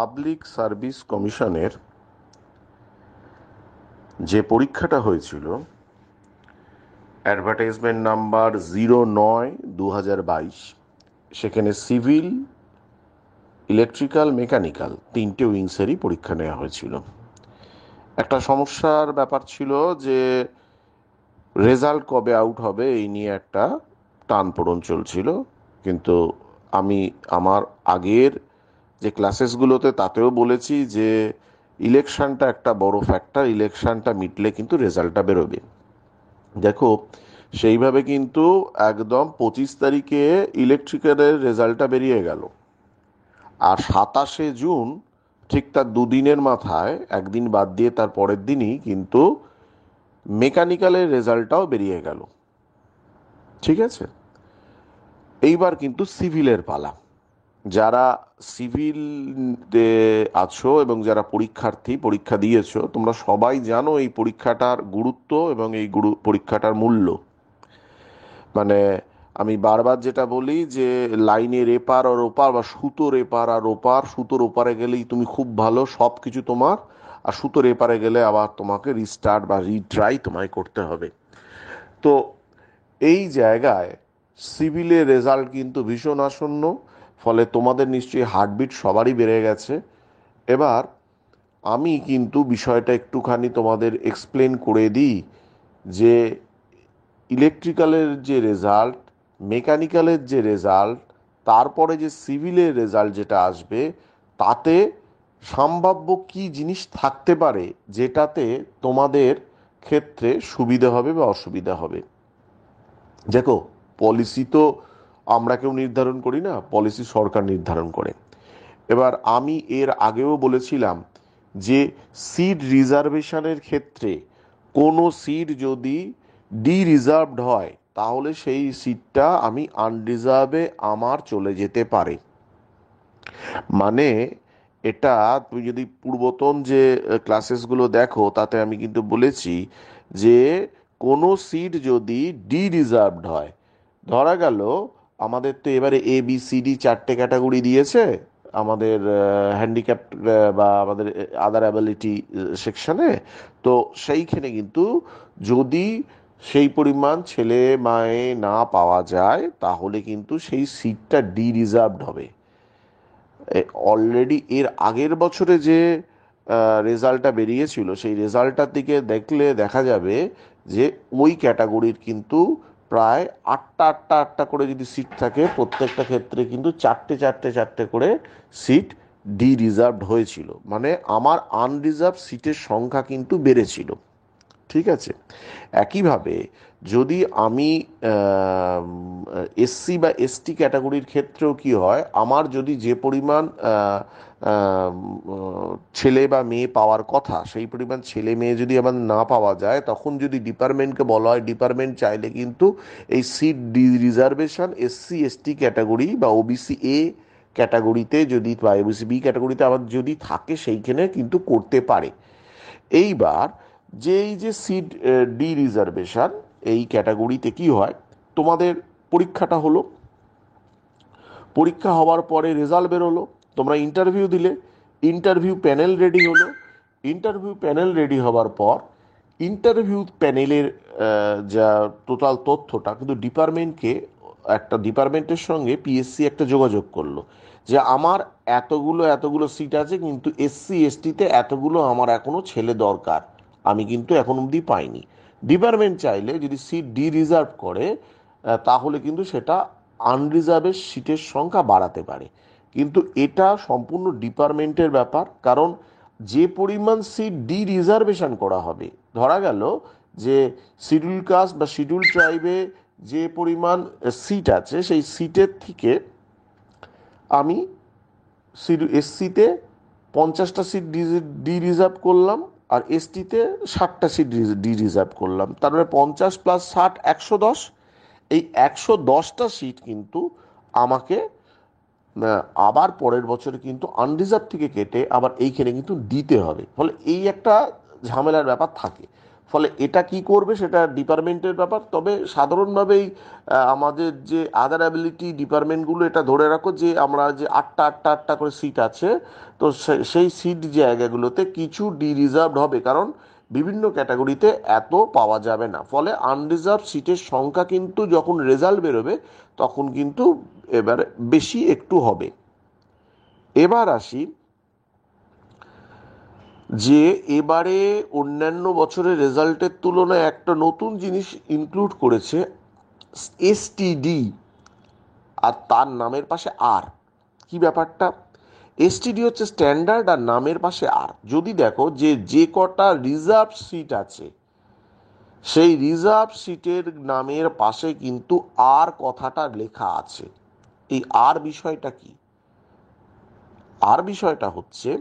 Public service কমিশনের যে পরীক্ষাটা হয়েছিল, অ্যাডভার্টাইজমেন্ট নাম্বার 09/2022, সেখানে সিভিল, ইলেকট্রিক্যাল, মেকানিক্যাল তিনটে উইংসেরই পরীক্ষা নেওয়া হয়েছিল। একটা সমস্যার ব্যাপার ছিল যে রেজাল্ট কবে আউট হবে এই নিয়ে একটা টানপোড়েন চলছিল, কিন্তু আমি আমার আগের যে ক্লাসেসগুলোতে তাতেও বলেছি যে ইলেকশনটা একটা বড় ফ্যাক্টর, ইলেকশনটা মিটলে কিন্তু রেজাল্টটা বেরোবে। দেখো, সেইভাবে কিন্তু একদম 25 তারিখে ইলেকট্রিক্যালের রেজাল্টটা বেরিয়ে গেল, আর 27 জুন ঠিক তার দুদিনের মাথায়, একদিন বাদ দিয়ে তার পরের দিনই কিন্তু মেকানিক্যালের রেজাল্টটাও বেরিয়ে গেল। ঠিক আছে, এইবার কিন্তু সিভিলের পালা। যারা সিভিল আছো এবং যারা পরীক্ষা দিয়েছো, তোমরা সবাই জানো এই পরীক্ষাটার গুরুত্ব এবং এই পরীক্ষাটার মূল্য। মানে আমি বারবার যেটা বলি যে লাইনের এপার আর ওপার, বা সুতোর এপার আর ওপার, সুতোর ওপারে গেলেই তুমি খুব ভালো, সব কিছু তোমার, আর সুতোর এপারে গেলে আবার তোমাকে রিস্টার্ট বা রিট্রাই তোমায় করতে হবে। তো এই জায়গায় সিভিলের রেজাল্ট কিন্তু ভীষণ আসন্ন, ফলে তোমাদের নিশ্চয়ই হার্টবিট সবারই বেড়ে গেছে। এবার আমি কিন্তু বিষয়টা একটুখানি তোমাদের এক্সপ্লেন করে দিই যে ইলেকট্রিক্যালের যে রেজাল্ট, মেকানিক্যালের যে রেজাল্ট, তারপরে যে সিভিলের রেজাল্ট যেটা আসবে, তাতে সম্ভাব্য কি জিনিস থাকতে পারে যেটাতে তোমাদের ক্ষেত্রে সুবিধা হবে বা অসুবিধা হবে। দেখো, পলিসি তো আমরা কেউ নির্ধারণ করি না, পলিসি সরকার নির্ধারণ করে। এবার আমি এর আগেও বলেছিলাম যে সিট রিজার্ভেশনের ক্ষেত্রে কোনো সিট যদি ডি রিজার্ভড হয়, তাহলে সেই সিটটা আমি আনরিজার্ভে আমার চলে যেতে পারে। মানে এটা তুমি যদি পূর্বতন যে ক্লাসেসগুলো দেখো, তাতে আমি কিন্তু বলেছি যে কোনো সিট যদি ডি রিজার্ভড হয়, ধরা গেল আমাদের তো এবারে ABCD 4টে ক্যাটাগরি দিয়েছে আমাদের হ্যান্ডিক্যাপ বা আমাদের আদার অ্যাবিলিটি সেকশনে। তো সেইখানে কিন্তু যদি সেই পরিমাণ ছেলে মেয়ে না পাওয়া যায়, তাহলে কিন্তু সেই সিটটা ডি রিজার্ভড হবে। অলরেডি এর আগের বছরে যে রেজাল্টটা বেরিয়েছিল, সেই রেজাল্টটার দিকে দেখলে দেখা যাবে যে ওই ক্যাটাগরির কিন্তু প্রায় আটটা আটটা আটটা করে যদি সিট থাকে, প্রত্যেকটা ক্ষেত্রে কিন্তু চারটে চারটে চারটে করে সিট ডি রিজার্ভড হয়েছিল। মানে আমার আনরিজার্ভ সিটের সংখ্যা কিন্তু বেড়েছিল। ঠিক আছে, একইভাবে যদি আমি SC বা ST ক্যাটাগরির ক্ষেত্রেও কি হয়, আমার যদি যে পরিমাণ ছেলে বা মেয়ে পাওয়ার কথা, সেই পরিমাণ ছেলে মেয়ে যদি আমার না পাওয়া যায়, তখন যদি ডিপার্টমেন্টকে বলা হয়, ডিপার্টমেন্ট চাইলে কিন্তু এই seat reservation SC ST category বা OBC A ক্যাটাগরিতে যদি, বা OBC B ক্যাটাগরিতে আবার যদি থাকে, সেইখানে কিন্তু করতে পারে। এইবার যে এই যে সিট ডি রিজার্ভেশন, এই ক্যাটাগরিতে কি হয়, তোমাদের পরীক্ষাটা হলো, পরীক্ষা হওয়ার পরে রেজাল্ট বেরোলো, তোমরা ইন্টারভিউ দিলে, ইন্টারভিউ প্যানেল রেডি হলো, ইন্টারভিউ প্যানেল রেডি হওয়ার পর ইন্টারভিউ প্যানেলের যা টোটাল তথ্যটা কিন্তু ডিপার্টমেন্টের সঙ্গে PSC একটা যোগাযোগ করলো যে আমার এতগুলো এতগুলো সিট আছে, কিন্তু SC ST-তে এতগুলো আমার এখনো ছেলে দরকার, আমি কিন্তু এখন অবধি পাইনি। ডিপার্টমেন্ট চাইলে যদি সিট ডি রিজার্ভ করে, তাহলে কিন্তু সেটা আনরিজার্ভের সিটের সংখ্যা বাড়াতে পারে। কিন্তু এটা সম্পূর্ণ ডিপার্টমেন্টের ব্যাপার, কারণ যে পরিমাণ সিট ডি রিজার্ভেশন করা হবে, ধরা গেল যে শিডিউল কাস্ট বা শিডিউল ট্রাইবে যে পরিমাণ সিট আছে, সেই সিটের থেকে আমি SC-তে 50টা সিট ডি রিজার্ভ করলাম, আর ST-তে 60টা সিট ডি রিজার্ভ করলাম, তারপরে 50 + 60 110। এই 110টা সিট কিন্তু আমাকে আবার পরের বছরে কিন্তু আনরিজার্ভ থেকে কেটে আবার এইখানে কিন্তু দিতে হবে। ফলে এই একটা ঝামেলার ব্যাপার থাকে। ফলে এটা কি করবে সেটা ডিপার্টমেন্টের ব্যাপার। তবে সাধারণভাবেই আমাদের যে আদার অ্যাবিলিটি ডিপার্টমেন্টগুলো এটা ধরে রাখো যে আমরা যে আটটা আটটা আটটা করে সিট আছে, তো সেই সিট জায়গাগুলোতে কিছু ডি রিজার্ভড হবে, কারণ বিভিন্ন ক্যাটাগরিতে এত পাওয়া যাবে না। ফলে আনরিজার্ভ সিটের সংখ্যা কিন্তু যখন রেজাল্ট বেরোবে তখন কিন্তু এবার বেশি একটু হবে। এবার আসি যে এবারে অন্যান্য বছরের রেজাল্টের তুলনায় একটা নতুন জিনিস ইনক্লুড করেছে, এসটিডি, আর তার নামের পাশে আর। কি ব্যাপারটা? এসটিডি হচ্ছে স্ট্যান্ডার্ড, আর নামের পাশে আর। যদি দেখো যে যে কটা রিজার্ভ সিট আছে সেই রিজার্ভ সিটের নামের পাশে কিন্তু আর কথাটা লেখা আছে। এই আর বিষয়টা কি? আর বিষয়টা হচ্ছে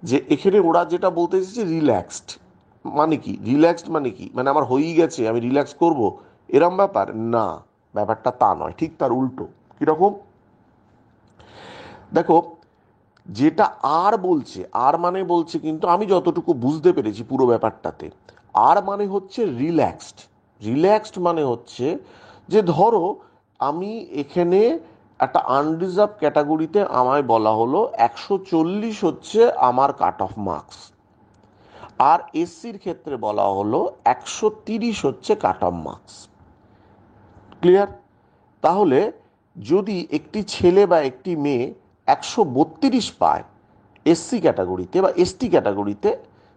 যে এখানে ওরা যেটা বলতে চাইছে রিল্যাক্সড। মানে কি রিল্যাক্সড? মানে কি, মানে আমার হয়েই গেছে আমি রিল্যাক্স করব, এরম ব্যাপার না। ব্যাপারটা তা নয়, ঠিক তার উল্টো। কিরকম? দেখো, যেটা আর বলছে, আর মানে বলছে কিন্তু আমি যতটুকু বুঝতে পেরেছি পুরো ব্যাপারটাতে, আর মানে হচ্ছে রিল্যাক্সড। রিল্যাক্সড মানে হচ্ছে যে ধরো আমি এখানে একটা আনরিজার্ভ ক্যাটাগরিতে আমায় বলা হলো 140 হচ্ছে আমার কাট অফ মার্কস, আর এসসির ক্ষেত্রে বলা হলো 130 হচ্ছে কাট অফ মার্কস। ক্লিয়ার? তাহলে যদি একটি ছেলে বা একটি মেয়ে 132 পায় এসসি ক্যাটাগরিতে বা এসটি ক্যাটাগরিতে,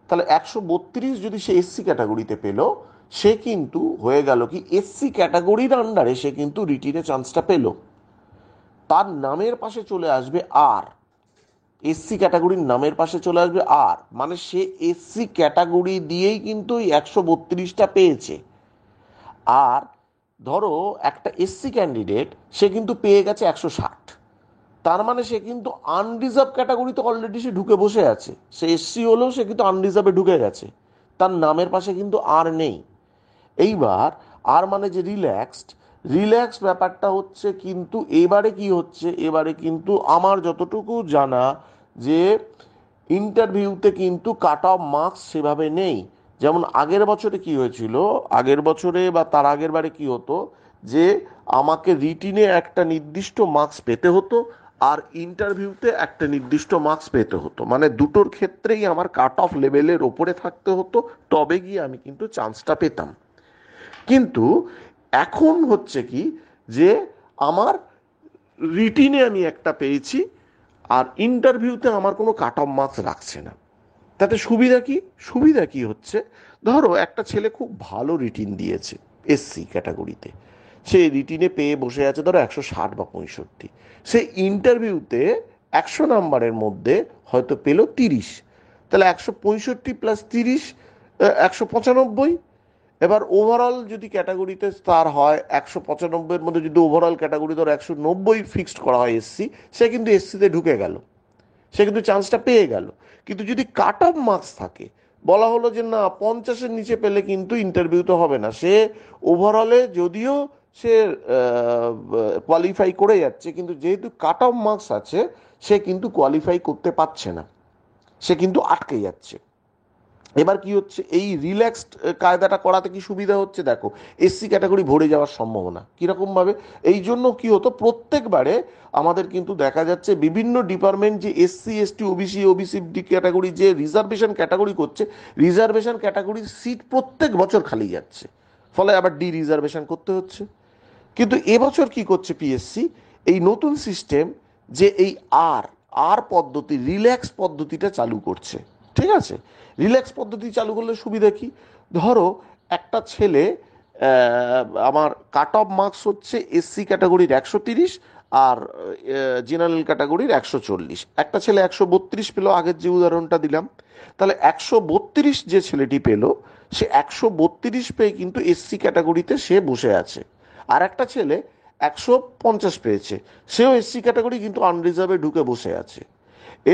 তাহলে 132 যদি সে এসসি ক্যাটাগরিতে পেল, সে কিন্তু হয়ে গেল কি এসসি ক্যাটাগরির আন্ডারে সে কিন্তু রিটিনে চান্সটা পেল। তার নামের পাশে চলে আসবে আর। এসসি ক্যাটাগরির নামের পাশে চলে আসবে আর, মানে সে এসসি ক্যাটাগরি দিয়েই কিন্তু 132টা পেয়েছে। আর ধরো একটা এসসি ক্যান্ডিডেট, সে কিন্তু পেয়ে গেছে 160, তার মানে সে কিন্তু আনরিজার্ভ ক্যাটাগরিতে অলরেডি সে ঢুকে বসে আছে। সে এসসি হলেও সে কিন্তু আনরিজার্ভে ঢুকে গেছে, তার নামের পাশে কিন্তু আর নেই। এইবার আর মানে যে রিল্যাক্সড, রিল্যাক্স ব্যাপারটা হচ্ছে কিন্তু এবারে কি হচ্ছে, এবারে কিন্তু আমার যতটুকু জানা যে ইন্টারভিউতে কিন্তু কাট অফ মার্কস সেভাবে নেই। যেমন আগের বছরে কি হয়েছিল, আগের বছরে বা তার আগের বারে কি হতো যে আমাকে রিটিনে একটা নির্দিষ্ট মার্কস পেতে হতো, আর ইন্টারভিউতে একটা নির্দিষ্ট মার্কস পেতে হতো। মানে দুটোর ক্ষেত্রেই আমার কাট অফ লেভেলের ওপরে থাকতে হতো, তবে গিয়ে আমি কিন্তু চান্সটা পেতাম। কিন্তু এখন হচ্ছে কি যে আমার রিটিনে আমি একটা পেয়েছি, আর ইন্টারভিউতে আমার কোনো কাট অফ মার্কস রাখছে না। তাতে সুবিধা কি? সুবিধা কি হচ্ছে, ধরো একটা ছেলে খুব ভালো রিটিন দিয়েছে এসসি ক্যাটাগরিতে, সে রিটিনে পেয়ে বসে আছে ধরো 160 বা 65, সে ইন্টারভিউতে 100 নাম্বারের মধ্যে হয়তো পেল 30, তাহলে 165 প্লাস 30 195। এবার ওভারঅল যদি ক্যাটাগরিতে তার হয় 195-এর মধ্যে যদি ওভারঅল ক্যাটাগরি ধরো 190 ফিক্সড করা হয় এসসি, সে কিন্তু এসসিতে ঢুকে গেল, সে কিন্তু চান্সটা পেয়ে গেল। কিন্তু যদি কাট অফ মার্কস থাকে, বলা হলো যে না 50-এর নিচে পেলে কিন্তু ইন্টারভিউতে হবে না, সে ওভারঅলে যদিও সে কোয়ালিফাই করে যাচ্ছে, কিন্তু যেহেতু কাট অফ মার্কস আছে সে কিন্তু কোয়ালিফাই করতে পারছে না, সে কিন্তু আটকে যাচ্ছে। এবার কি হচ্ছে, এই রিল্যাক্সড কায়দাটা করাতে কি সুবিধা হচ্ছে, দেখো এসসি ক্যাটাগরি ভরে যাওয়ার সম্ভাবনা কিরকম ভাবে। এই জন্য কি হতো, প্রত্যেকবারে আমাদের কিন্তু দেখা যাচ্ছে বিভিন্ন ডিপার্টমেন্ট যে SC ST OBC OBC D category যে রিজার্ভেশন ক্যাটাগরি করছে, রিজার্ভেশন ক্যাটাগরির সিট প্রত্যেক বছর খালি যাচ্ছে, ফলে আবার ডি রিজার্ভেশন করতে হচ্ছে। কিন্তু এবছর কি করছে পিএসসি, এই নতুন সিস্টেম যে এই আর আর পদ্ধতি, রিল্যাক্স পদ্ধতিটা চালু করছে। ঠিক আছে, রিল্যাক্স পদ্ধতি চালু করলে সুবিধা কি, ধরো একটা ছেলে আমার কাট অফ মার্কস হচ্ছে এসসি ক্যাটাগরির 130 আর জেনারেল ক্যাটাগরির 140, একটা ছেলে 132 পেলো, আগের যে উদাহরণটা দিলাম, তাহলে 132 যে ছেলেটি পেলো সে 132 পেয়ে কিন্তু এসসি ক্যাটাগরিতে সে বসে আছে। আর একটা ছেলে 150 পেয়েছে, সেও এসসি ক্যাটাগরি কিন্তু আনরিজার্ভে ঢুকে বসে আছে।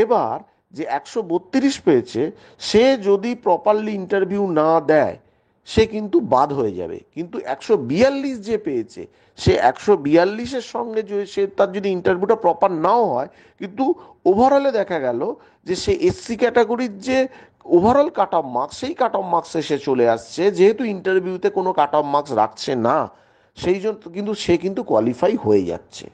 এবার যে 132 পেয়েছে সে যদি প্রপারলি ইন্টারভিউ না দেয়, সে কিন্তু বাদ হয়ে যাবে। কিন্তু 142 যে পেয়েছে, সে 142-এর সঙ্গে সে তার যদি ইন্টারভিউটা প্রপার নাও হয়, কিন্তু ওভারঅলে দেখা গেল যে সে এসসি ক্যাটাগরির যে ওভারঅল কাট অফ মার্কস, সেই কাট অফ মার্কসে সে চলে আসছে, যেহেতু ইন্টারভিউতে কোনো কাট অফ মার্কস রাখছে না, সেই জন্য কিন্তু সে কিন্তু কোয়ালিফাই হয়ে যাচ্ছে।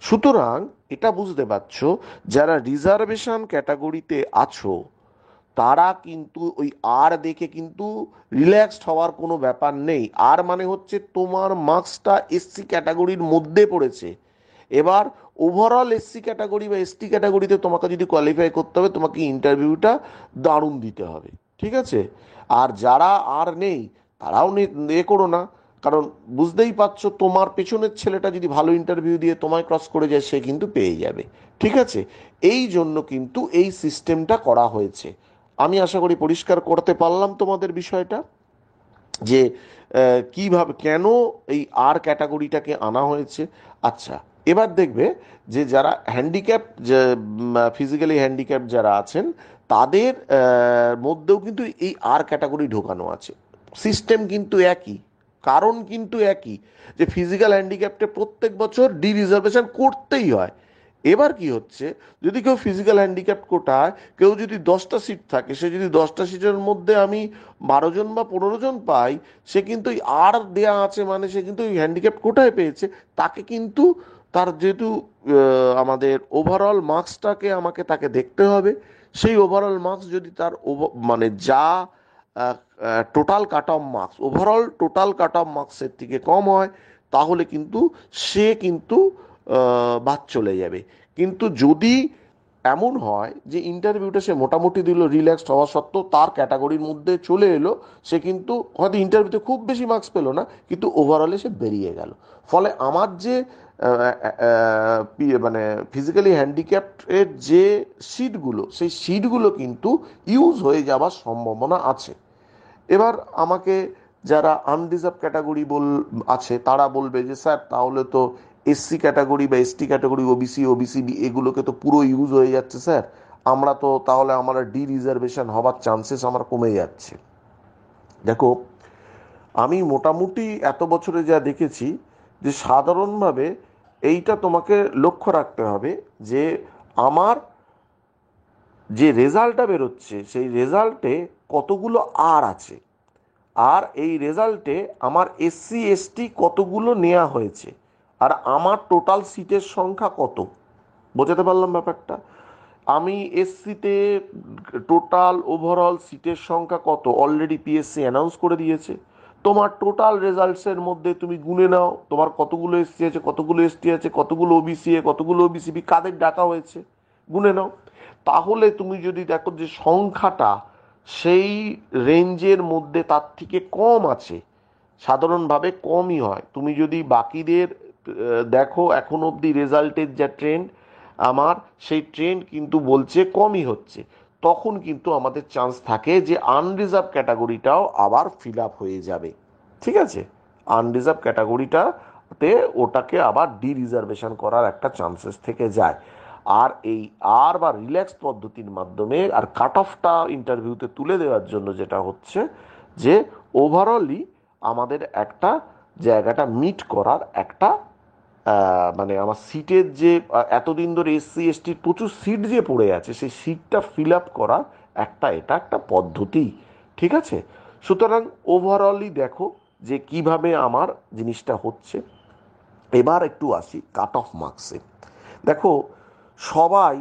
সুতরাং এটা বুঝতে পারছো, যারা রিজার্ভেশন ক্যাটাগরিতে আছো তারা কিন্তু ওই আর দেখে কিন্তু রিল্যাক্সড হওয়ার কোনো ব্যাপার নেই। আর মানে হচ্ছে তোমার মার্কসটা এসসি ক্যাটাগরির মধ্যে পড়েছে। এবার ওভারঅল এসসি ক্যাটাগরি বা এসটি ক্যাটাগরিতে তোমাকে যদি কোয়ালিফাই করতে হবে, তোমাকে ইন্টারভিউটা দারুণ দিতে হবে, ঠিক আছে? আর যারা আর নেই তারাও করো না, কারণ বুঝতেই পারছো তোমার পেছনের ছেলেটা যদি ভালো ইন্টারভিউ দিয়ে তোমায় ক্রস করে যায়, সে কিন্তু পেয়ে যাবে, ঠিক আছে? এই জন্য কিন্তু এই সিস্টেমটা করা হয়েছে। আমি আশা করি পরিষ্কার করতে পারলাম তোমাদের বিষয়টা, যে কিভাবে কেন এই আর ক্যাটাগরিটাকে আনা হয়েছে। আচ্ছা, এবার দেখবে যে যারা হ্যান্ডিক্যাপ, ফিজিক্যালি হ্যান্ডিক্যাপ যারা আছেন, তাদের মধ্যেও কিন্তু এই আর ক্যাটাগরি ঢোকানো আছে। সিস্টেম কিন্তু একই, কারণ কিন্তু একই, যে ফিজিক্যাল হ্যান্ডিক্যাপটে প্রত্যেক বছর ডি রিজার্ভেশন করতেই হয়। এবার কি হচ্ছে, যদি কেউ ফিজিক্যাল হ্যান্ডিক্যাপ কোটায় কেউ যদি 10টা সিট থাকে, সে যদি 10টা সিটের মধ্যে আমি 12 জন বা 15 জন পাই, সে কিন্তু আর দেয়া আছে মানে সে কিন্তু হ্যান্ডিক্যাপ কোটায় পেয়েছে। তাকে কিন্তু তার যেহেতু আমাদের ওভারঅল মার্কসটাকে আমাকে তাকে দেখতে হবে। সেই ওভারঅল মার্কস যদি তার মানে যা total cut off marks, overall total cut off মার্কসের থেকে কম হয়, তাহলে কিন্তু সে কিন্তু বাদ চলে যাবে। কিন্তু যদি এমন হয় যে ইন্টারভিউটা সে মোটামুটি দিল, রিল্যাক্সড হওয়া সত্ত্বেও তার ক্যাটাগরির মধ্যে চলে এলো, সে কিন্তু হয়তো ইন্টারভিউতে খুব বেশি মার্কস পেলো না, কিন্তু ওভারঅলে সে বেরিয়ে গেল। ফলে আমার যে মানে ফিজিক্যালি হ্যান্ডিক্যাপ্টের যে সিটগুলো, সেই সিটগুলো কিন্তু ইউজ হয়ে যাওয়ার সম্ভাবনা আছে। এবার আমাকে যারা আনরিজার্ভ ক্যাটাগরি আছে তারা বলবে যে স্যার তাহলে তো এসসি ক্যাটাগরি বা এসটি ক্যাটাগরি, ওবিসি, ওবিসিবি এগুলোকে তো পুরো ইউজ হয়ে যাচ্ছে স্যার, আমরা তো তাহলে আমরা ডি রিজার্ভেশন হওয়ার চান্সেস আমার কমে যাচ্ছে। দেখো, আমি মোটামুটি এত বছরে যা দেখেছি, যে সাধারণভাবে এইটা তোমাকে লক্ষ্য রাখতে হবে যে আমার যে রেজাল্টটা বেরোচ্ছে সেই রেজাল্টে কতগুলো আর আছে, আর এই রেজাল্টে আমার এসসি এসটি কতগুলো নেওয়া হয়েছে, আর আমার টোটাল সিটের সংখ্যা কত। বোঝাতে পারলাম ব্যাপারটা? আমি এসসিতে টোটাল ওভারঅল সিটের সংখ্যা কত অলরেডি পিএসসি অ্যানাউন্স করে দিয়েছে। তোমার টোটাল রেজাল্টসের মধ্যে তুমি গুনে নাও তোমার কতগুলো এসসি আছে, কতগুলো এসটি আছে, কতগুলো ওবিসি, কতগুলো ওবিসিবি, কাদের ডাকা হয়েছে, গুনে নাও। তাহলে তুমি যদি দেখো যে সংখ্যাটা সেই রেঞ্জের মধ্যে তার থেকে কম আছে, সাধারণভাবে কমই হয়। তুমি যদি বাকিদের দেখো এখন অবধি রেজাল্টের যা ট্রেন্ড, আমার সেই ট্রেন্ড কিন্তু বলছে কমই হচ্ছে, তখন কিন্তু আমাদের চান্স থাকে যে আনরিজার্ভ ক্যাটাগরিটাও আবার ফিল আপ হয়ে যাবে, ঠিক আছে? আনরিজার্ভ ক্যাটাগরিটাতে ওটাকে আবার ডি রিজার্ভেশন করার একটা চান্সেস থেকে যায়। আর এই আর বা রিল্যাক্স পদ্ধতির মাধ্যমে আর কাট অফটা ইন্টারভিউতে তুলে দেওয়ার জন্য যেটা হচ্ছে, যে ওভারঅলই আমাদের একটা জায়গাটা মিট করার একটা মানে আমার সিটের যে এতদিন ধরে এসসি এসটির প্রচুর সিট যে পড়ে আছে, সেই সিটটা ফিল আপ করার এটা একটা পদ্ধতি, ঠিক আছে? সুতরাং ওভারঅলই দেখো যে কিভাবে আমার জিনিসটা হচ্ছে। এবার একটু আসি কাট অফ মার্কসে। দেখো, সবাই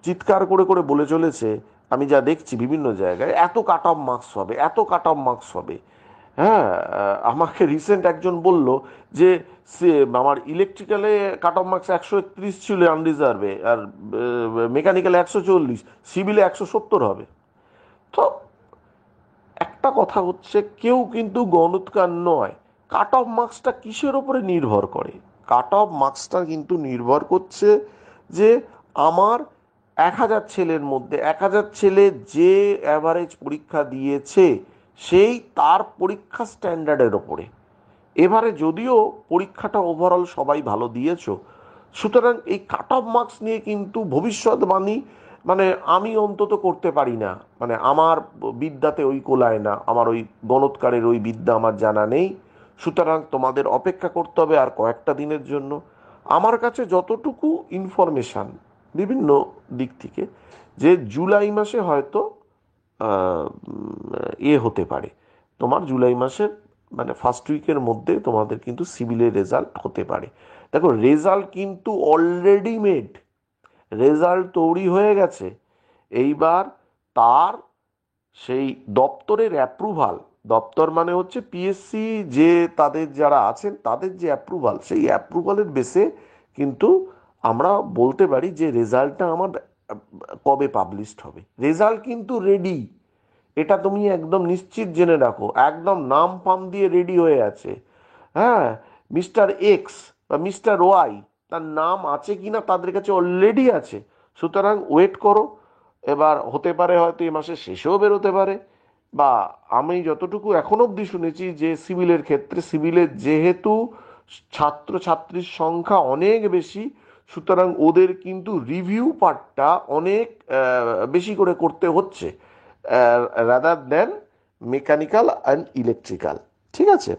চিৎকার করে করে বলে চলেছে, আমি যা দেখছি বিভিন্ন জায়গায়, এত কাট অফ মার্কস হবে, এত কাট অফ মার্কস হবে। হ্যাঁ, আমাকে রিসেন্ট একজন বলল যে সে আমার ইলেকট্রিক্যালে কাট অফ মার্কস 131 ছিল আনরিজার্ভে, আর মেকানিক্যালে 140, সিভিলে 170 হবে। তো একটা কথা হচ্ছে, কেউ কিন্তু গণৎকার নয়। কাট অফ মার্কসটা কিসের ওপরে নির্ভর করে? কাট অফ মার্কসটা কিন্তু নির্ভর করছে যে আমার 1,000 ছেলের মধ্যে 1,000 ছেলে যে অ্যাভারেজ পরীক্ষা দিয়েছে, সেই তার পরীক্ষা স্ট্যান্ডার্ডের ওপরে। এবারে যদিও পরীক্ষাটা ওভারঅল সবাই ভালো দিয়েছো, সুতরাং এই কাট অফ মার্কস নিয়ে কিন্তু ভবিষ্যৎবাণী মানে আমি অন্তত করতে পারি না, মানে আমার বিদ্যাতে ওই কোলায় না, আমার ওই গণৎকারের ওই বিদ্যা আমার জানা নেই, সুতরাং তোমাদের অপেক্ষা করতে হবে আর কয়েকটা দিনের জন্য। আমার কাছে যতটুকু ইনফরমেশান বিভিন্ন দিক থেকে, যে জুলাই মাসে হয়তো হতে পারে, তোমার জুলাই মাসের মানে ফার্স্ট উইকের মধ্যে তোমাদের কিন্তু সিভিলের রেজাল্ট হতে পারে। দেখো, রেজাল্ট কিন্তু অলরেডি মেড, রেজাল্ট তৈরি হয়ে গেছে। এইবার তার সেই দপ্তরের অ্যাপ্রুভাল, দপ্তর মানে হচ্ছে পিএসসি, যে তাদের যারা আছেন তাদের যে অ্যাপ্রুভাল, সেই অ্যাপ্রুভালের বেসে কিন্তু আমরা বলতে পারি যে রেজাল্টটা আমার কবে পাবলিশড হবে। রেজাল্ট কিন্তু রেডি, এটা তুমি একদম নিশ্চিত জেনে রাখো, একদম নাম ফাম দিয়ে রেডি হয়ে আছে। হ্যাঁ, মিস্টার এক্স বা মিস্টার ওয়াই, তার নাম আছে কিনা তাদের কাছে অলরেডি আছে। সুতরাং ওয়েট করো, এবার হতে পারে হয়তো এই মাসের শেষেও বেরোতে পারে, বা আমি যতটুকু এখন অবধি শুনেছি যে সিভিলের ক্ষেত্রে, সিভিলের যেহেতু ছাত্রছাত্রীর সংখ্যা অনেক বেশি, সুতরাং ওদের কিন্তু রিভিউ পার্টটা অনেক বেশি করে করতে হচ্ছে rather than mechanical and electrical. ঠিক আছে,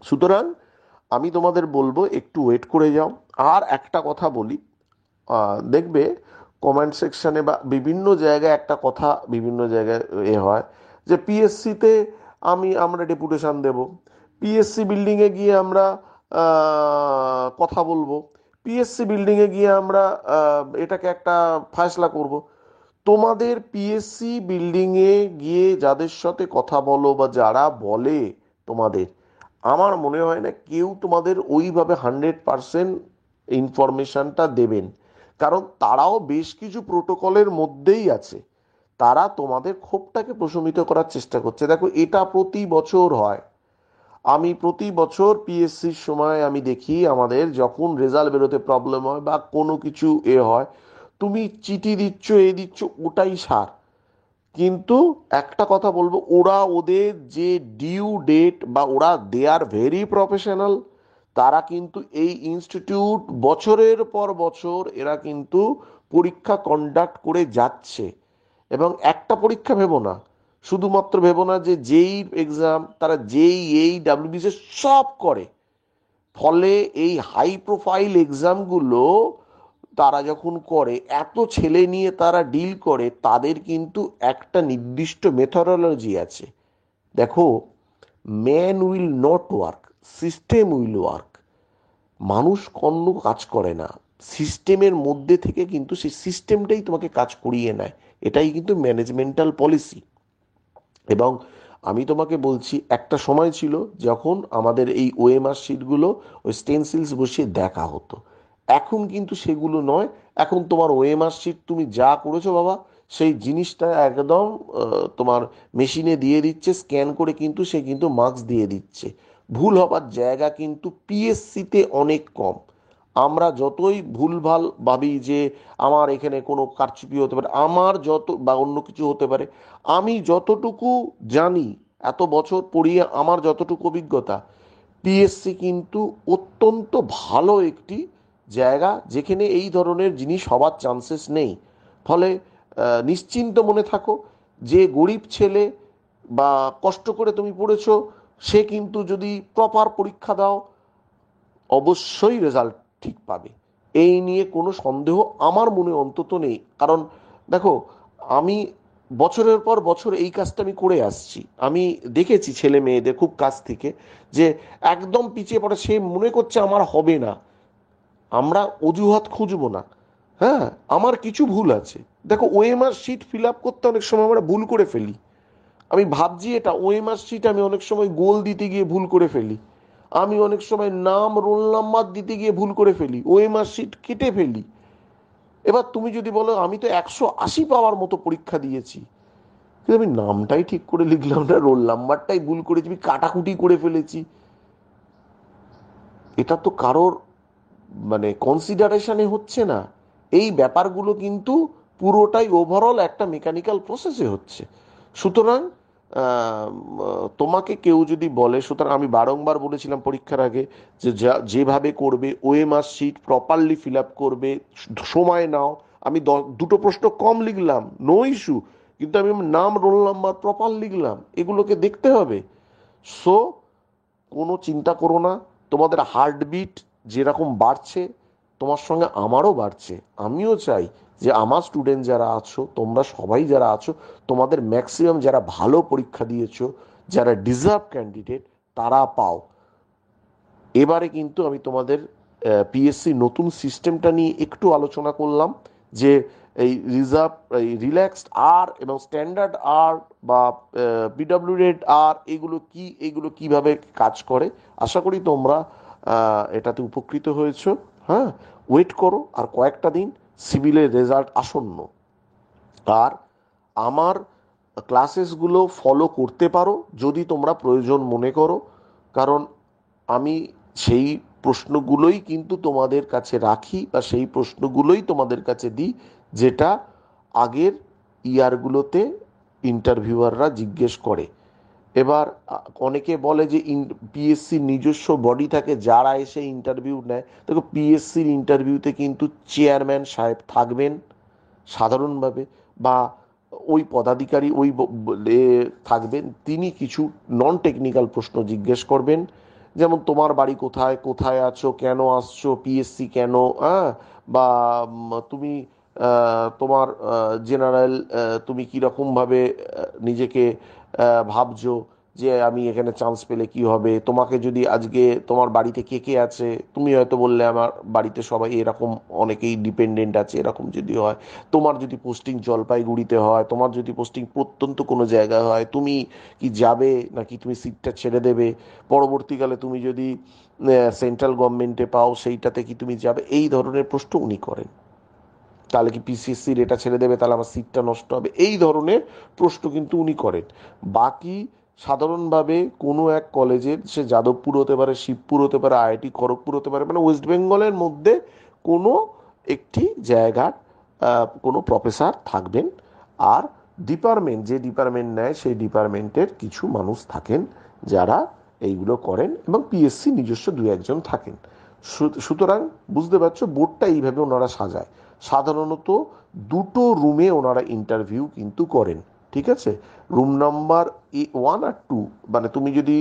সুতরাং আমি তোমাদের বলবো একটু ওয়েট করে যাও। আর একটা কথা বলি, দেখবে কমেন্ট সেকশনে বা বিভিন্ন জায়গায় একটা কথা বিভিন্ন জায়গায় হয় যে পিএসসিতে আমরা ডেপুটেশন দেব, পিএসসি বিল্ডিংয়ে গিয়ে আমরা কথা বলবো, পিএসসি বিল্ডিংয়ে গিয়ে আমরা এটাকে একটা ফয়সলা করব। তোমাদের পিএসসি বিল্ডিংয়ে গিয়ে যাদের সাথে কথা বলো বা যারা বলে তোমাদের, আমার মনে হয় না কেউ তোমাদের ওইভাবে 100% ইনফরমেশনটা দেবেন, কারণ তারাও বেশ কিছু প্রোটোকলের মধ্যেই আছে। তারা তোমাদের ক্ষোভটাকে প্রশমিত করার চেষ্টা করছে। দেখো, এটা প্রতি বছর হয়, আমি প্রতি বছর পিএসসির সময় আমি দেখি আমাদের যখন রেজাল্ট বেরোতে প্রবলেম হয় বা কোনো কিছু হয়, তুমি চিঠি দিচ্ছ, দিচ্ছ, ওটাই সার। কিন্তু একটা কথা বলবো, ওরা ওদের যে ডিউ ডেট বা ওরা দে আর ভেরি প্রফেশনাল, তারা কিন্তু এই ইনস্টিটিউট বছরের পর বছর এরা কিন্তু পরীক্ষা কন্ডাক্ট করে যাচ্ছে। এবং একটা পরীক্ষা ভেবো না, শুধুমাত্র ভেবো না যে যেই এক্সাম, তারা যেই ডাব্লিউবিসি সব করে। ফলে এই হাই প্রোফাইল এক্সামগুলো তারা যখন করে, এত ছেলে নিয়ে তারা ডিল করে, তাদের কিন্তু একটা নির্দিষ্ট মেথডোলজি আছে। দেখো, man will not work, system will work. মানুষ কর্ণ কাজ করে না, সিস্টেমের মধ্যে থেকে কিন্তু সেই সিস্টেমটাই তোমাকে কাজ করিয়ে নেয়। এটাই কিন্তু ম্যানেজমেন্টাল পলিসি। এবং আমি তোমাকে বলছি, একটা সময় ছিল যখন আমাদের এই ওএমআর শিটগুলো ওই স্টেনসিলস বসিয়ে দেখা হতো, এখন কিন্তু সেগুলো নয়। এখন তোমার ওএমআর শিট তুমি যা করেছো বাবা, সেই জিনিসটা একদম তোমার মেশিনে দিয়ে দিচ্ছে, স্ক্যান করে কিন্তু সে কিন্তু মার্কস দিয়ে দিচ্ছে। ভুল হবার জায়গা কিন্তু পিএসসিতে অনেক কম। আমরা যতই ভুলভাল ভাবি যে আমার এখানে কোনো কারচুপি হতে পারে, আমার যত বা অন্য কিছু হতে পারে, আমি যতটুকু জানি, এত বছর পড়িয়ে আমার যতটুকু অভিজ্ঞতা, পিএসসি কিন্তু অত্যন্ত ভালো একটি জায়গা যেখানে এই ধরনের জিনিস হওয়ার চান্সেস নেই। ফলে নিশ্চিন্ত মনে থাকো, যে গরিব ছেলে বা কষ্ট করে তুমি পড়েছো, সে কিন্তু যদি প্রপার পরীক্ষা দাও, অবশ্যই রেজাল্ট ঠিক পাবে। এই নিয়ে কোনো সন্দেহ আমার মনে অন্তত নেই। কারণ দেখো, আমি বছরের পর বছর এই কাজটা আমি করে আসছি, আমি দেখেছি ছেলে মেয়েদের খুব কাছ থেকে, যে একদম পিছিয়ে পড়ে, সে মনে করছে আমার হবে না। আমরা অজুহাত খুঁজবো না। হ্যাঁ, আমার কিছু ভুল আছে। দেখো, ওএমআর শিট ফিল আপ করতে অনেক সময় আমরা ভুল করে ফেলি। আমি ভাবছি এটা ওএমআর শিট, আমি অনেক সময় গোল দিতে গিয়ে ভুল করে ফেলি। আমি অনেক সময় নাম রোল নাম্বার দিতে গিয়ে ভুল করে ফেলি, ওএমআর শিট কেটে ফেলি। এবার তুমি যদি বলো আমি তো 180 পাওয়ার মতো পরীক্ষা দিয়েছি, কিন্তু আমি নামটাই ঠিক করে লিখলাম না, রোল নাম্বারটাই ভুল করেছি, আমি কাটাকুটি করে ফেলেছি, এটা তো কারোর মানে কনসিডারেশনে হচ্ছে না। এই ব্যাপারগুলো কিন্তু পুরোটাই ওভারঅল একটা মেকানিক্যাল প্রসেসে হচ্ছে। সুতরাং তোমাকে কেউ যদি বলে, সুতরাং আমি বারংবার বলেছিলাম পরীক্ষার আগে যে যেভাবে করবে OMR sheet properly fill up করবে, সময় নাও, আমি দুটো প্রশ্ন কম লিখলাম, নো ইস্যু, কিন্তু আমি আমার নাম রোল নাম্বার প্রপার লিখলাম, এগুলোকে দেখতে হবে। সো কোনো চিন্তা করো না, তোমাদের হার্টবিট যেরকম বাড়ছে তোমার সঙ্গে আমারও বাড়ছে। আমিও চাই যে আমার স্টুডেন্ট যারা আছো, তোমরা সবাই যারা আছো, তোমাদের ম্যাক্সিমাম যারা ভালো পরীক্ষা দিয়েছো, যারা ডিজার্ভ ক্যান্ডিডেট, তারা পাও। এবারে কিন্তু আমি তোমাদের পিএসসি নতুন সিস্টেমটা নিয়ে একটু আলোচনা করলাম, যে এই রিজার্ভ, এই রিল্যাক্সড আর এবং স্ট্যান্ডার্ড আর বা পিডব্লিউডি আর, এগুলো কিভাবে কাজ করে। আশা করি তোমরা এটাতে উপকৃত হয়েছো। হ্যাঁ, ওয়েট করো আর কয়েকটা দিন, সিভিলের রেজাল্ট আসন্ন। আর আমার ক্লাসেসগুলো ফলো করতে পারো যদি তোমরা প্রয়োজন মনে করো, কারণ আমি সেই প্রশ্নগুলোই কিন্তু তোমাদের কাছে রাখি বা সেই প্রশ্নগুলোই তোমাদের কাছে দিই, যেটা আগের ইয়ারগুলোতে ইন্টারভিউয়াররা জিজ্ঞেস করে। এবার অনেকে বলে যে পিএসসির নিজস্ব বডি থাকে যারা এসে ইন্টারভিউ নেয়। দেখো, পিএসসির ইন্টারভিউতে কিন্তু চেয়ারম্যান সাহেব থাকবেন সাধারণভাবে, বা ওই পদাধিকারী থাকবেন, তিনি কিছু নন টেকনিক্যাল প্রশ্ন জিজ্ঞেস করবেন, যেমন তোমার বাড়ি কোথায়, কোথায় আছো, কেন আসছো, পিএসসি কেন, হ্যাঁ, বা তুমি তোমার জেনারেল, তুমি কীরকমভাবে নিজেকে ভাবছো যে আমি এখানে চান্স পেলে কি হবে, তোমাকে যদি আজকে তোমার বাড়িতে কে কে আছে, তুমি হয়তো বললে আমার বাড়িতে সবাই এরকম, অনেকেই ডিপেন্ডেন্ট আছে, এরকম যদি হয়, তোমার যদি পোস্টিং জলপাইগুড়িতে হয়, তোমার যদি পোস্টিং প্রত্যন্ত কোনো জায়গায় হয়, তুমি কি যাবে নাকি তুমি সিটটা ছেড়ে দেবে, পরবর্তীকালে তুমি যদি সেন্ট্রাল গভর্নমেন্টে পাও সেইটাতে কি তুমি যাবে, এই ধরনের প্রশ্ন উনি করেন। তাহলে কি পিসিএসসির এটা ছেড়ে দেবে, তাহলে আমার সিটটা নষ্ট হবে, এই ধরনের প্রশ্ন কিন্তু উনি করেন। বাকি সাধারণভাবে কোনো এক কলেজের, সে যাদবপুর হতে পারে, শিবপুর হতে পারে, আইআইটি খড়গপুর হতে পারে, মানে ওয়েস্ট বেঙ্গলের মধ্যে কোনো একটি জায়গার কোনো প্রফেসর থাকবেন। আর ডিপার্টমেন্ট, যে ডিপার্টমেন্ট নেয় সেই ডিপার্টমেন্টের কিছু মানুষ থাকেন যারা এইগুলো করেন, এবং পিএসসি নিজস্ব দু একজন থাকেন। সুতরাং বুঝতে পারছো, বোর্ডটা এইভাবে ওনারা সাজায়। সাধারণত দুটো রুমে ওনারা ইন্টারভিউ কিন্তু করেন, ঠিক আছে? রুম নাম্বার 1 আর 2, মানে তুমি যদি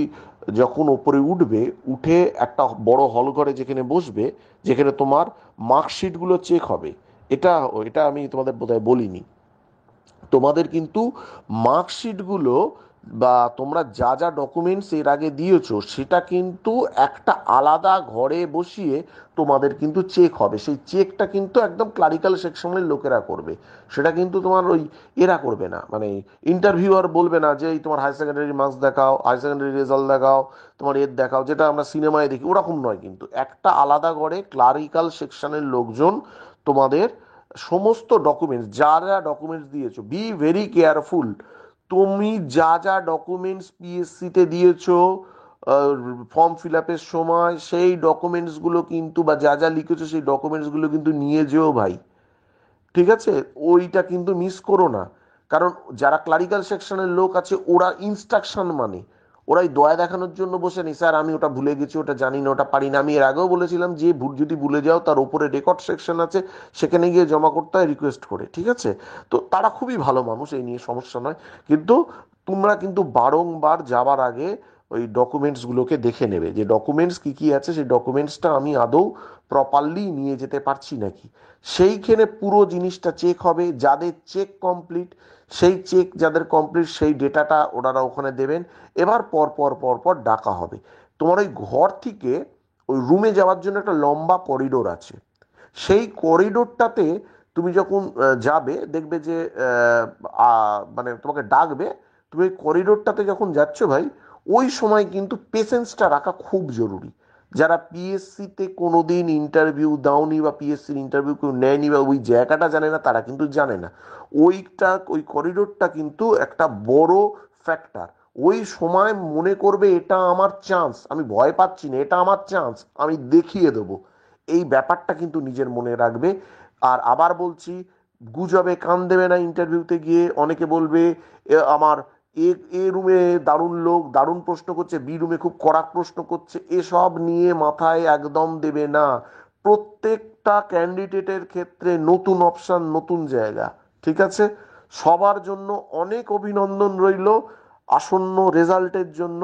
যখন ওপরে উঠবে, উঠে একটা বড় হল ঘরে যেখানে বসবে, যেখানে তোমার মার্কশিটগুলো চেক হবে। এটা এটা আমি তোমাদের বোধহয় বলিনি, তোমাদের কিন্তু মার্কশিটগুলো বা তোমরা যা যা ডকুমেন্টস এর আগে দিয়েছো সেটা কিন্তু একটা আলাদা ঘরে বসিয়ে তোমাদের কিন্তু চেক হবে। সেই চেকটা কিন্তু একদম ক্লারিক্যাল সেকশনের লোকেরা করবে, সেটা কিন্তু তোমার ওই এরা করবে না, মানে ইন্টারভিউয়ার বলবে না যে এই তোমার হায়ার সেকেন্ডারি মার্কস দেখাও, হায়ার সেকেন্ডারি রেজাল্ট দেখাও, তোমার এর দেখাও, যেটা আমরা সিনেমায় দেখি, ওরকম নয়। কিন্তু একটা আলাদা ঘরে ক্লারিক্যাল সেকশনের লোকজন তোমাদের সমস্ত ডকুমেন্টস, যা যা ডকুমেন্টস দিয়েছো, বি ভেরি কেয়ারফুল। তুমি যা যা ডকুমেন্টস পিএসসিতে দিয়েছো ফর্ম ফিল আপের সময়, সেই ডকুমেন্টসগুলো কিন্তু, বা যা যা লিখেছো সেই ডকুমেন্টসগুলো কিন্তু নিয়ে যেও ভাই, ঠিক আছে? ওইটা কিন্তু মিস করো না। কারণ যারা ক্লারিক্যাল সেকশনের লোক আছে, ওরা ইনস্ট্রাকশন মানে, ওরাই দয়া দেখানোর জন্য বসে নি, স্যার আমি ওটা ভুলে গেছি, ওটা জানি না, ওটা পারি না। আমি এর আগেও বলেছিলাম যে যদি ভুলে যাও, তার উপরে রেকর্ড সেকশন আছে, সেখানে গিয়ে জমা করতে হয় রিকোয়েস্ট করে, ঠিক আছে? তো তারা খুবই ভালো মানুষ, এই নিয়ে সমস্যা নয়। কিন্তু তোমরা কিন্তু বারংবার যাবার আগে ওই ডকুমেন্টসগুলোকে দেখে নেবে, যে ডকুমেন্টস কি কি আছে, সেই ডকুমেন্টসটা আমি আদৌ প্রপারলি নিয়ে যেতে পারছি নাকি। সেইখানে পুরো জিনিসটা চেক হবে, যাদের চেক কমপ্লিট, সেই চেক যাদের কমপ্লিট, সেই ডেটাটা ওনারা ওখানে দেবেন। এবার পর পর পর পর ডাকা হবে। তোমার ওই ঘর থেকে ওই রুমে যাওয়ার জন্য একটা লম্বা করিডোর আছে, সেই করিডোরটাতে তুমি যখন যাবে, দেখবে যে মানে তোমাকে ডাকবে, তুমি ওই করিডোরটাতে যখন যাচ্ছ ভাই, ওই সময় কিন্তু পেশেন্সটা রাখা খুব জরুরি। যারা পিএসসিতে কোনোদিন ইন্টারভিউ দাওনি, বা পিএসসির ইন্টারভিউ কেউ নেয়নি, বা ওই জায়গাটা জানে না, তারা কিন্তু জানে না ওই করিডোরটা কিন্তু একটা বড় ফ্যাক্টর। ওই সময় মনে করবে এটা আমার চান্স, আমি ভয় পাচ্ছি না, এটা আমার চান্স, আমি দেখিয়ে দেবো। এই ব্যাপারটা কিন্তু নিজের মনে রাখবে। আর আবার বলছি, গুজবে কান দেবে না ইন্টারভিউতে গিয়ে। অনেকে বলবে আমার এ এ রুমে দারুণ লোক দারুণ প্রশ্ন করছে, বি রুমে খুব কড়া প্রশ্ন করছে, এসব নিয়ে মাথায় একদম দেবে না। প্রত্যেক প্রত্যেকটা ক্যান্ডিডেটের ক্ষেত্রে নতুন অপশন, নতুন জায়গা। ঠিক আছে, সবার জন্য অনেক অভিনন্দন রইল আসন্ন রেজাল্টের জন্য।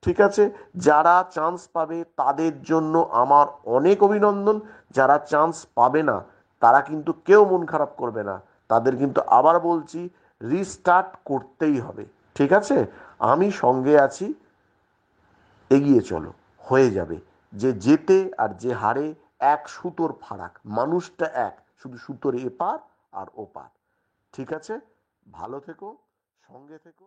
ঠিক আছে, যারা চান্স পাবে তাদের জন্য আমার অনেক অভিনন্দন। যারা চান্স পাবে না তারা কিন্তু কেউ মন খারাপ করবে না, তাদের কিন্তু আবার বলছি রিস্টার্ট করতেই হবে। ঠিক আছে, আমি সঙ্গে আছি, এগিয়ে চলো, হয়ে যাবে। যে জেতে আর যে হারে এক সুতোর ফারাক, মানুষটা এক, শুধু সুতোর এপার আর ওপার। ঠিক আছে, ভালো থেকো, সঙ্গে থেকো।